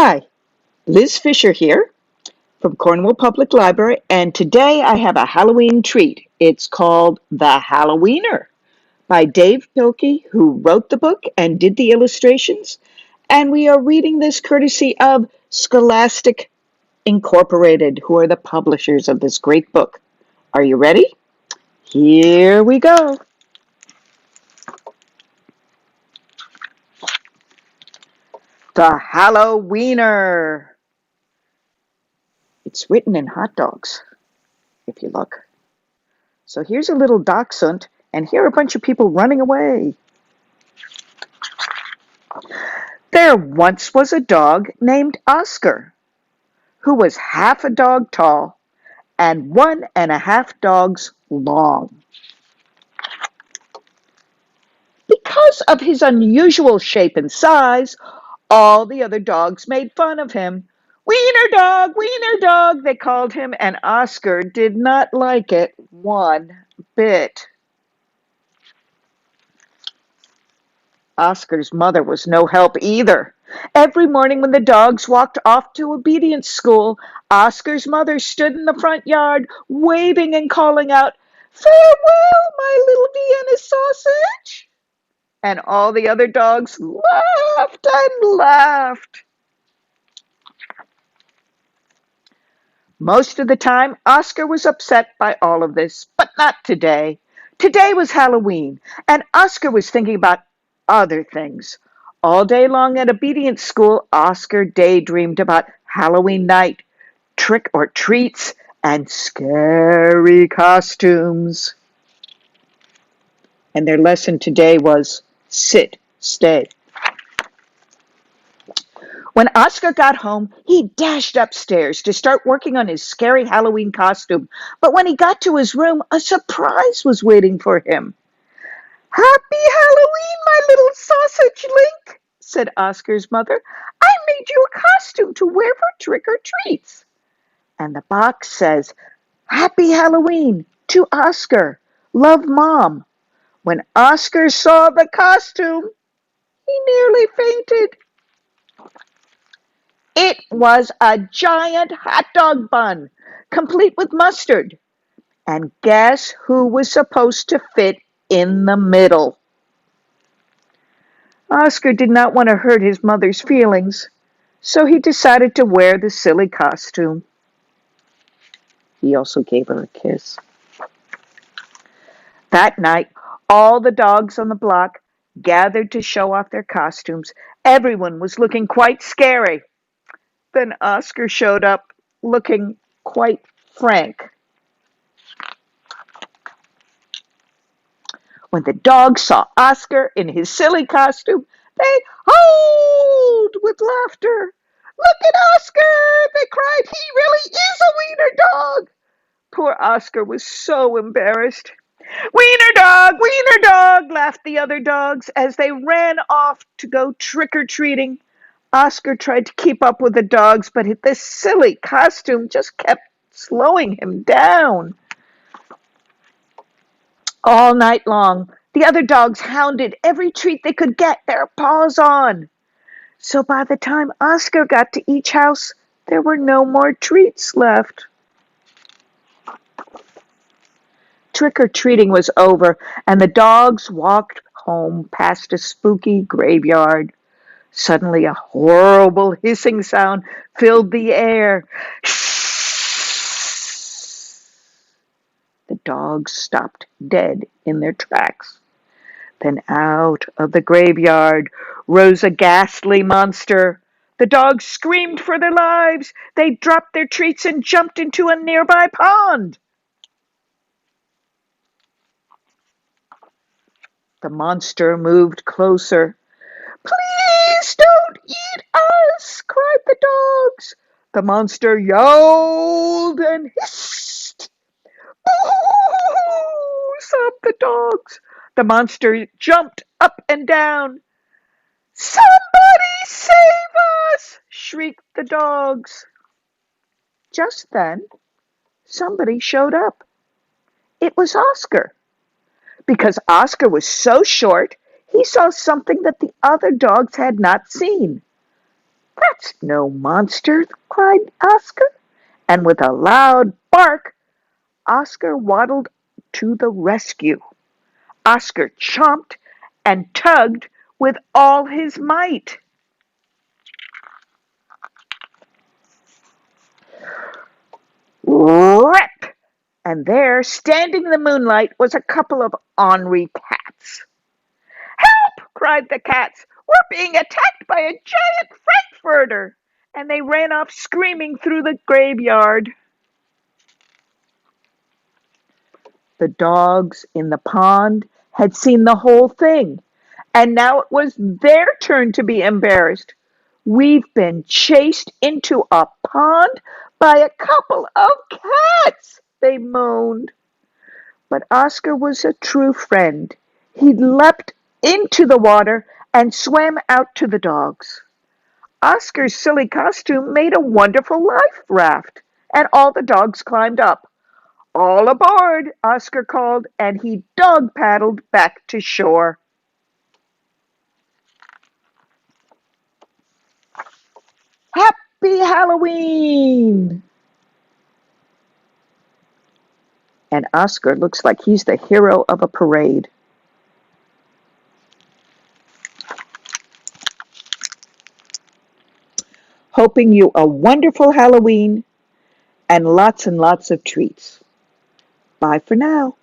Hi, Liz Fisher here from Cornwall Public Library, and today I have a Halloween treat. It's called The Hallo-Wiener by Dav Pilkey, who wrote the book and did the illustrations, and we are reading this courtesy of Scholastic Incorporated, who are the publishers of this great book. Are you ready? Here we go. The Hallo-Wiener. It's written in hot dogs, if you look. So here's a little dachshund, and here are a bunch of people running away. There once was a dog named Oscar, who was half a dog tall and 1.5 dogs long. Because of his unusual shape and size, all the other dogs made fun of him. Wiener dog, they called him, and Oscar did not like it one bit. Oscar's mother was no help either. Every morning when the dogs walked off to obedience school, Oscar's mother stood in the front yard, waving and calling out, "Farewell, my little Vienna sausage!" And all the other dogs laughed and laughed. Most of the time, Oscar was upset by all of this, but not today. Today was Halloween, and Oscar was thinking about other things. All day long at obedience school, Oscar daydreamed about Halloween night, trick or treats, and scary costumes. And their lesson today was sit, stay. When Oscar got home, he dashed upstairs to start working on his scary Halloween costume. But when he got to his room, a surprise was waiting for him. "Happy Halloween, my little sausage link," said Oscar's mother. "I made you a costume to wear for trick-or-treats." And the box says, "Happy Halloween to Oscar. Love, Mom." When Oscar saw the costume, he nearly fainted. It was a giant hot dog bun, complete with mustard. And guess who was supposed to fit in the middle? Oscar did not want to hurt his mother's feelings, so he decided to wear the silly costume. He also gave her a kiss. That night, all the dogs on the block gathered to show off their costumes. Everyone was looking quite scary. Then Oscar showed up looking quite frank. When the dogs saw Oscar in his silly costume, they howled with laughter. "Look at Oscar!" they cried. "He really is a wiener dog!" Poor Oscar was so embarrassed. Wiener dog, laughed the other dogs as they ran off to go trick-or-treating. Oscar tried to keep up with the dogs, but this silly costume just kept slowing him down. All night long, the other dogs hounded every treat they could get their paws on. So by the time Oscar got to each house, there were no more treats left. Trick-or-treating was over, and the dogs walked home past a spooky graveyard. Suddenly, a horrible hissing sound filled the air. The dogs stopped dead in their tracks. Then out of the graveyard rose a ghastly monster. The dogs screamed for their lives. They dropped their treats and jumped into a nearby pond. The monster moved closer. "Please don't eat us!" cried the dogs. The monster yowled and hissed. "Ooh!" sobbed the dogs. The monster jumped up and down. "Somebody save us!" shrieked the dogs. Just then, somebody showed up. It was Oscar. Because Oscar was so short, he saw something that the other dogs had not seen. "That's no monster!" cried Oscar, and with a loud bark, Oscar waddled to the rescue. Oscar chomped and tugged with all his might. Rip! And there, standing in the moonlight, was a couple of ornery cats. "Help!" cried the cats. "We're being attacked by a giant frankfurter!" And they ran off screaming through the graveyard. The dogs in the pond had seen the whole thing, and now it was their turn to be embarrassed. "We've been chased into a pond by a couple of cats," they moaned. But Oscar was a true friend. He leapt into the water and swam out to the dogs. Oscar's silly costume made a wonderful life raft, and all the dogs climbed up. "All aboard!" Oscar called, and he dog paddled back to shore. Happy Halloween! And Oscar looks like he's the hero of a parade. Hoping you a wonderful Halloween and lots of treats. Bye for now.